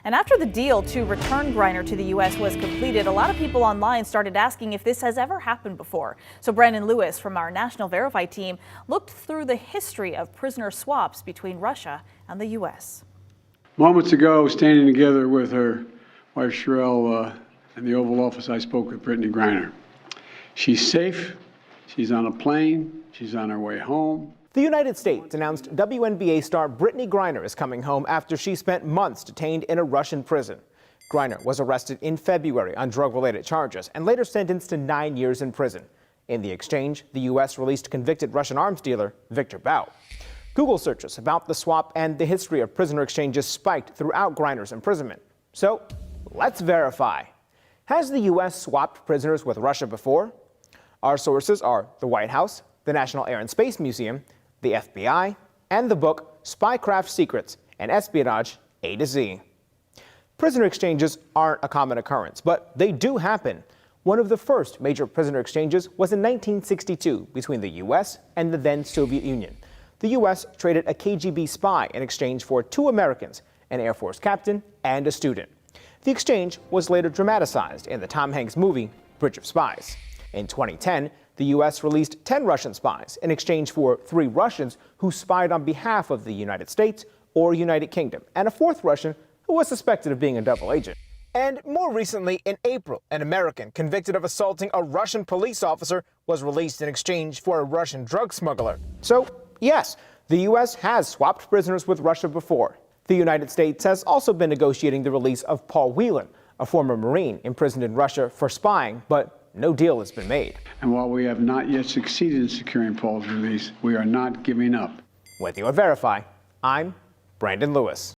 And after the deal to return Griner to the U.S. was completed, a lot of people online started asking if this has ever happened before. So Brandon Lewis from our National Verify team looked through the history of prisoner swaps between Russia and the U.S. Moments ago, standing together with her wife Sherelle in the Oval Office, I spoke with Brittany Griner. She's safe, she's on a plane, she's on her way home. The United States announced WNBA star Brittany Griner is coming home after she spent months detained in a Russian prison. Griner was arrested in February on drug-related charges and later sentenced to 9 years in prison. In the exchange, the U.S. released convicted Russian arms dealer Victor Bout. Google searches about the swap and the history of prisoner exchanges spiked throughout Griner's imprisonment. So, let's verify. Has the U.S. swapped prisoners with Russia before? Our sources are the White House, the National Air and Space Museum, the FBI, and the book Spycraft Secrets and Espionage A to Z. Prisoner exchanges aren't a common occurrence, but they do happen. One of the first major prisoner exchanges was in 1962 between the U.S. and the then Soviet Union. The U.S. traded a KGB spy in exchange for 2 Americans, an Air Force captain and a student. The exchange was later dramatized in the Tom Hanks movie Bridge of Spies. In 2010, the U.S. released 10 Russian spies in exchange for 3 Russians who spied on behalf of the United States or United Kingdom, and a 4th Russian who was suspected of being a double agent. And more recently, in April, an American convicted of assaulting a Russian police officer was released in exchange for a Russian drug smuggler. So, yes, the U.S. has swapped prisoners with Russia before. The United States has also been negotiating the release of Paul Whelan, a former Marine imprisoned in Russia for spying, but no deal has been made. And while we have not yet succeeded in securing Paul's release, we are not giving up. With you at Verify, I'm Brandon Lewis.